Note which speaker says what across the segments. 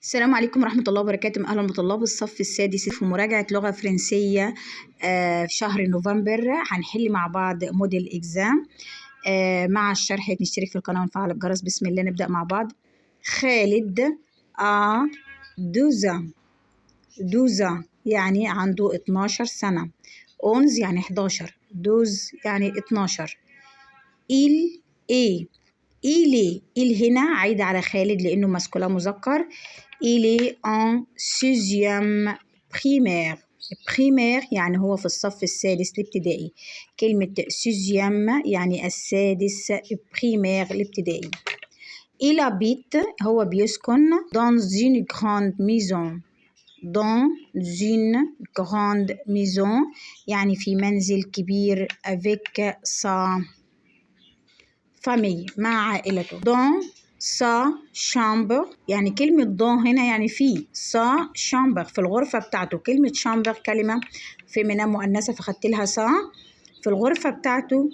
Speaker 1: السلام عليكم ورحمة الله وبركاته. أهلا بطلاب الصف السادس في مراجعة لغة فرنسية في شهر نوفمبر. هنحل مع بعض موديل إكزام مع الشرح. نشترك في القناة ونفعل الجرس. بسم الله نبدأ مع بعض. خالد 12 يعني عنده 12 سنة. 11 يعني 11، 12 يعني 12. il هنا عايدة على خالد لأنه ماسكولا مذكر. il est en sixième primaire. primaire يعني هو في الصف السادس الابتدائي. كلمة sixième يعني السادس، primaire الابتدائي. il habite هو بيسكن dans une grande maison. dans une grande maison يعني في منزل كبير avec sa famille مع عائلته. dans sa chambre يعني كلمة dans هنا يعني في sa chambre في الغرفة بتاعته. كلمة chambre كلمة فيمينا مؤنثة فخدت لها sa. في الغرفة بتاعته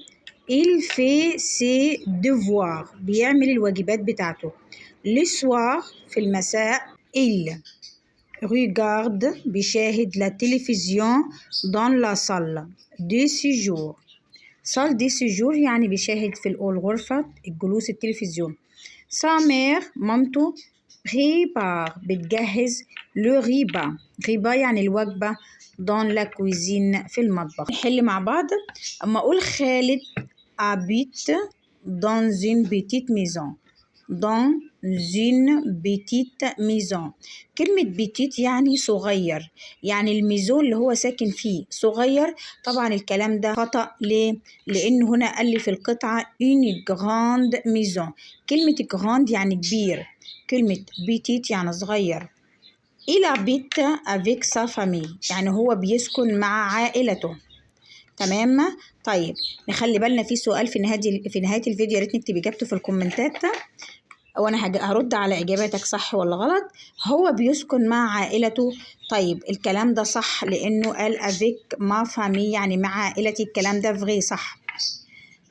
Speaker 1: il fait ses devoirs بيعمل الواجبات بتاعته. le soir في المساء il regarde بيشاهد la télévision dans la salle de séjour. salle de séjour يعني بيشاهد في الغرفة الجلوس التلفزيون. sa mère مامته prépare بتجهز le repas يعني الوجبة dans la cuisine في المطبخ. نحل مع بعض. أما أقول خالد habite dans une petite maison. dans une petite maison كلمة بيتيت يعني صغير، يعني الميزون اللي هو ساكن فيه صغير. طبعا الكلام ده خطأ. ليه؟ لأن هنا قال لي في القطعة une grande maison. كلمة grande يعني كبير، كلمة بيتيت يعني صغير. il habite avec sa famille يعني هو بيسكن مع عائلته. تمام؟ طيب نخلي بالنا في سؤال في نهاية الفيديو، يا ريت نكتب إجابته في الكومنتات وانا هرد على اجاباتك صح ولا غلط. هو بيسكن مع عائلته. طيب الكلام ده صح لانه قال avec ma famille يعني مع عائلتي. الكلام ده فغي صح.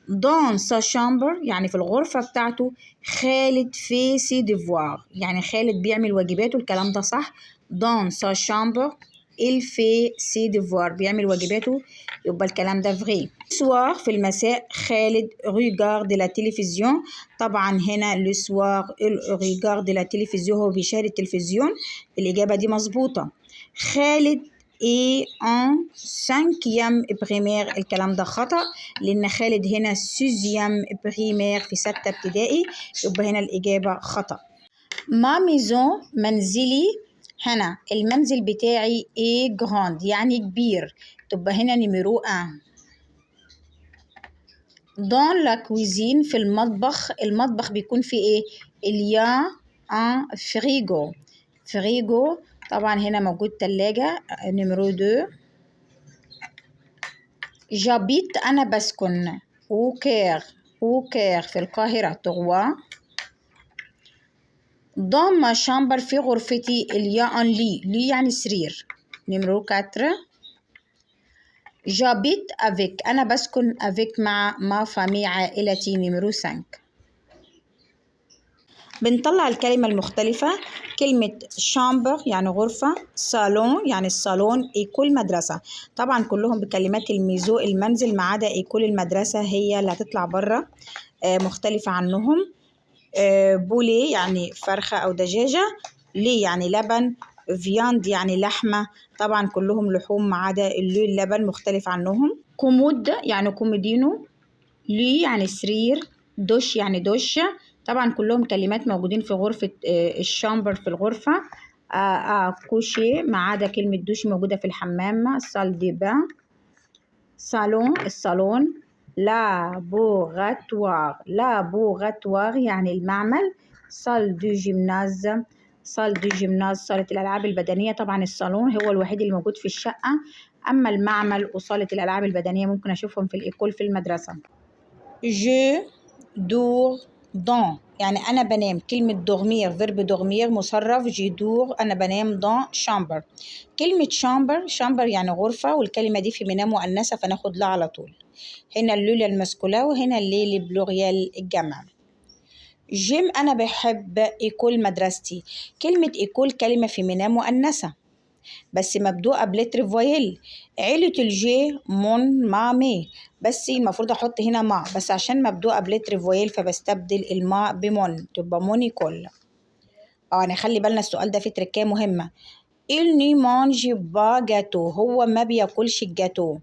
Speaker 1: dans sa chambre يعني في الغرفة بتاعته. خالد fait ses devoirs يعني خالد بيعمل واجباته. الكلام ده صح. dans sa chambre il fait ses devoirs بيعمل واجباته، يبقى الكلام ده فغي. soir في المساء خالد regarde la télévision. طبعا هنا le soir il regarde la télévision هو بيشاهد التلفزيون. الإجابة دي مظبوطة. خالد et en 5e primaire الكلام ده خطأ لأن خالد هنا 6e primaire في 6 ابتدائي، يبقى هنا الإجابة خطأ. ما maison منزلي، هنا المنزل بتاعي est grand يعني كبير، تبقى هنا نمرو 1. dans la cuisine في المطبخ. المطبخ بيكون فيه ايه؟ il y a un frigo. frigo طبعا هنا موجود تلاجة. نمرو 2. j'habite أنا بسكن au Caire في القاهرة. 3. dans ma chambre في غرفتي il y a un lit يعني سرير. نمرو 4. j'habite avec أنا بسكن avec مع ma famille عائلتي. نمرو 5. بنطلع الكلمة المختلفة. كلمة chambre يعني غرفة، صالون يعني الصالون، إيكول مدرسة. طبعا كلهم بكلمات الميزو المنزل ما عدا إيكول المدرسة هي اللي هتطلع بره مختلفة عنهم. بولي يعني فرخة أو دجاجة، لي يعني لبن، فياند يعني لحمة. طبعا كلهم لحوم ما عدا اللبن مختلف عنهم. كومود يعني كومودينو، لي يعني سرير، دوش يعني دوش. طبعا كلهم كلمات موجودين في غرفة الشامبر في الغرفة. كوشي ما عدا كلمة دوش موجودة في الحمام. سال دي بان، صالون الصالون. لابوغاتوار يعني المعمل. سال دو جيمناز صالة الألعاب البدنية. طبعا الصالون هو الوحيد اللي موجود في الشقة، أما المعمل وصالة الألعاب البدنية ممكن أشوفهم في الإيكول في المدرسة. je dors dans يعني أنا بنام. كلمة دورمير فيرب دورمير مصرف. جي دور أنا بنام dans chambre. كلمة شامبر يعني غرفة، والكلمة دي فيمينا مؤنثة فناخد لها على طول. هنا اللولة المسكولة وهنا الليل بلوريال الجمع. جيم أنا بحب إيكول مدرستي. كلمة إيكول كلمة فيمينية مؤنثة بس مبدوءة بلتر فويل. عيلة الجي مون ما مي، بس المفروض أحط هنا مع، بس عشان مبدوءة بلتر فويل فبستبدل الماء بمون تبقى مونيكول. نخلي بالنا السؤال ده فيه تركية مهمة. il ne mange pas gâteau، هو ما بياكلش الجاتو.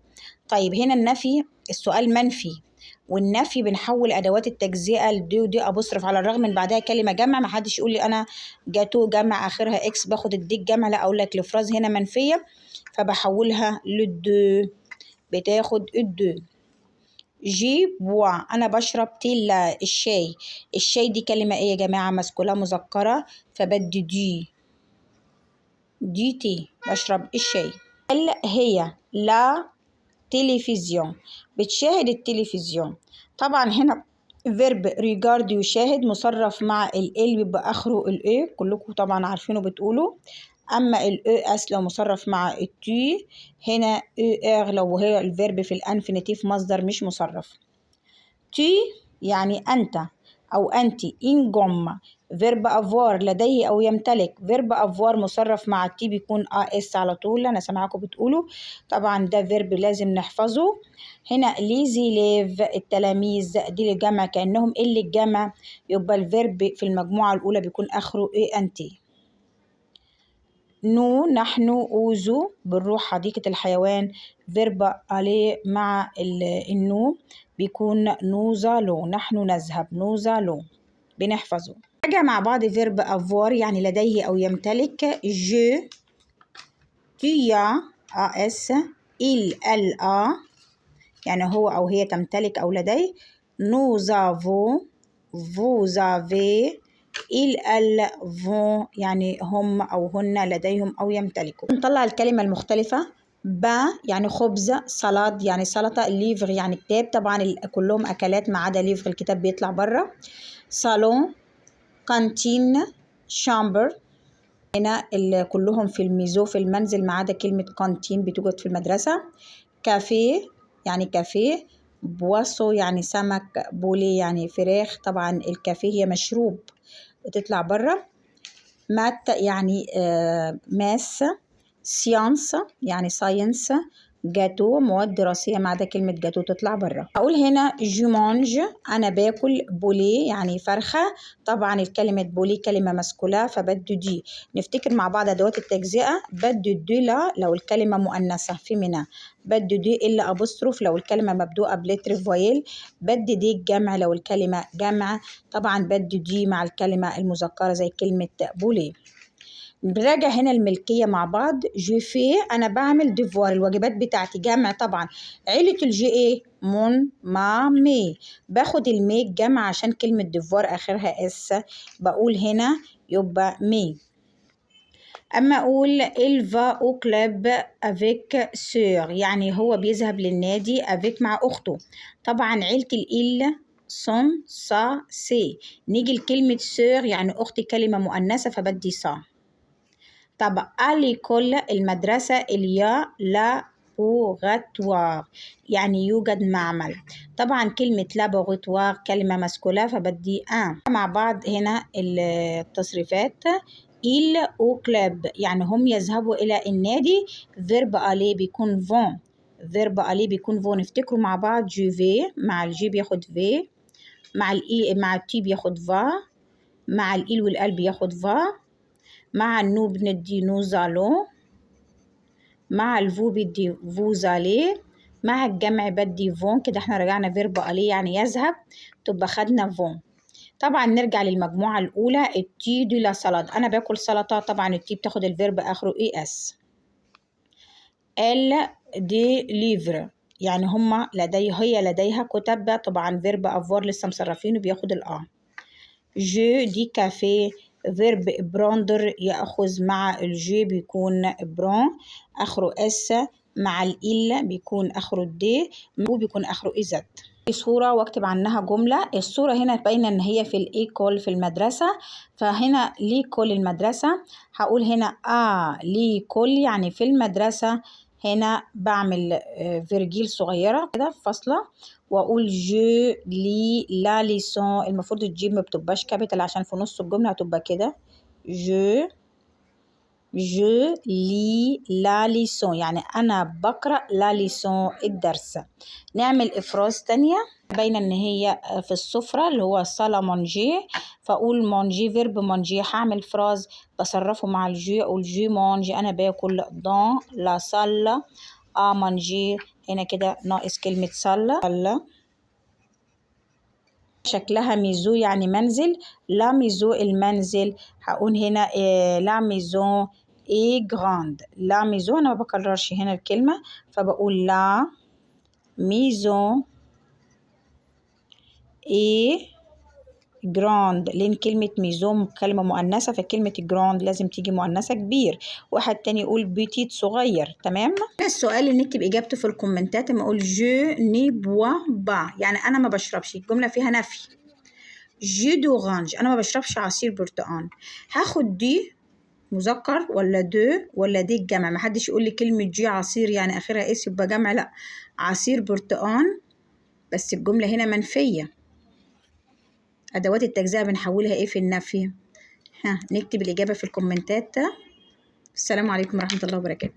Speaker 1: طيب هنا النفي، السؤال منفي، والنفي بنحول ادوات التجزئه لدي ودي ابصرف، على الرغم من بعدها كلمه جمع. ما حدش يقول لي انا جاتو جمع اخرها اكس باخد الديك جمع، لا، اقول لك الفراز هنا منفيه فبحولها للدو، بتاخد الدو. جي بوا انا بشرب تيلا الشاي. الشاي دي كلمه ايه يا جماعه؟ مسكوله مذكره فبدي دي تي، بشرب الشاي. هي لا تلفزيون، بتشاهد التلفزيون. طبعا هنا فيرب ريجارد يشاهد مصرف مع ال بيبقى اخره الاي، كلكم طبعا عارفينه بتقولوا. اما الاو اس لو مصرف مع التي، هنا او ار لو هي الفيرب في الانفينيتيف مصدر مش مصرف. تي يعني انت او انت. انجم فيرب افوار لديه او يمتلك. فيرب افوار مصرف مع التي بيكون اس على طول، انا سامعاكم بتقولوا. طبعا ده فيرب لازم نحفظه. هنا ليزي ليف التلاميذ، دي الجمع كانهم اللي الجمع، يبقى الفيرب في المجموعه الاولى بيكون اخره اي ان تي. نو نحن. اوزو بنروح حديقة الحيوان، فيرب عليه مع النو بيكون نوزالو، نحن نذهب نوزالو، بنحفظه. نراجع مع بعض فيرب افوار يعني لديه او يمتلك. جو تيا اس ال ا يعني هو او هي تمتلك او لديه. nous avons vous avez elles vont يعني هم أو هن لديهم أو يمتلكوا. نطلع الكلمة المختلفة. با يعني خبز، سلاد يعني سلطة، ليفر يعني كتاب، طبعا كلهم أكلات ما عدا ليفر الكتاب بيطلع بره. صالون، كانتين، شامبر، هنا كلهم في الميزو في المنزل ما عدا كلمة كانتين بتوجد في المدرسة. كافيه يعني كافيه. بواسو يعني سمك. بولي يعني فراخ، طبعا الكافيه هي مشروب بتطلع بره. مات يعني ماس. سيانس يعني ساينس. جاتو مواد دراسية ما عدا كلمة جاتو تطلع بره. أقول هنا جومانج أنا باكل. بولي يعني فرخة، طبعا الكلمة بولي كلمة مسكولة فبدو دي. نفتكر مع بعض أدوات التجزئة. بدو دي لا لو الكلمة مؤنثة فيمينا، بدو دي إلا أبوستروف لو الكلمة مبدوءة بلتر فويل، بدي دي الجمع لو الكلمة جمع، طبعا بدو دي مع الكلمة المذكرة زي كلمة بولي. نراجع هنا الملكية مع بعض. جو في أنا بعمل ديفوار الواجبات بتاعتي، جمع طبعا. عيلة الجي ايه؟ مون ما مي، باخد المي جمع عشان كلمة ديفوار آخرها اس، بقول هنا يبقى مي. أما أقول il va au club avec sœur يعني هو بيذهب للنادي avec مع أخته. طبعا عيلة الإل son sa سي، نيجي لكلمة sœur يعني أختي كلمة مؤنثة فبدي sa. طب اليكول المدرسة اليا لابوغاتوار يعني يوجد معمل، طبعا كلمة لابوغاتوار كلمة مسكولة فبدي مع بعض هنا التصريفات. il au club يعني هم يذهبوا إلى النادي. فيرب aller بيكون فون، فيرب aller بيكون فون. نفتكروا مع بعض جو في مع الجي بياخد في، مع الإي مع التي بياخد فا، مع الإل والقلب بياخد فا، مع النو بندي نوزالو، مع الفو بدي فوزالي، مع الجمع بدي فون. كده احنا رجعنا فيرب ألي يعني يذهب، تبقى خدنا فون. طبعا نرجع للمجموعة الأولى. التي دي لا سلطة أنا باكل سلطة، طبعا التي بتاخد الفيرب آخره إي إس. ال دي ليفر يعني هما هي لديها كتب، طبعا فيرب أفوار لسه مصرفينه بياخد الآ. جو دي كافيه فيرب براندر يأخذ مع الجي بيكون بران آخره اس، مع الإل بيكون آخره دي، بيكون آخره إزد. صورة واكتب عنها جملة. الصورة هنا باينة ان هي في الايكول في المدرسة، فهنا ليكول المدرسة هقول هنا ليكول يعني في المدرسة. هنا بعمل فيرجيل صغيرة كده فاصلة وأقول جو لي لا ليسون. المفروض الجي ما بتبقاش كابيتال عشان في نص الجملة هتبقى كده جو لي لا ليسون، يعني أنا بقرأ لا ليسون الدرس. نعمل إفراز تانية باينة إن هي في السفرة اللي هو سالا مونجي، فأقول مونجي فيرب مونجي، هعمل فراز بصرفه مع الجي، أقول جي مونجي أنا باكل دون لا سال مونجي. هنا كده ناقص كلمة سال. شكلها ميزو يعني منزل، لا ميزو المنزل. هقول هنا لا ميزون اي جراند، لا ميزون انا ما بكررش هنا الكلمة فبقول لا ميزون اي جراند، لان كلمة ميزون كلمة مؤنثة فكلمة جراند لازم تيجي مؤنثة كبير. واحد تاني يقول بيتيت صغير. تمام. السؤال اللي نكتب اجابته في الكومنتات. اما اقول جو ني بوا با يعني انا ما بشربش، الجملة فيها نفي. جو دورانج انا ما بشربش عصير برتقان. هاخد دي مذكر ولا دو ولا دي الجمع، محدش يقول لي كلمة جي عصير يعني اخرها اس يبقى جمع، لا عصير برتقان بس الجملة هنا منفية. ادوات التجزئة بنحولها ايه في النفي؟ نكتب الاجابة في الكومنتات. السلام عليكم ورحمة الله وبركاته.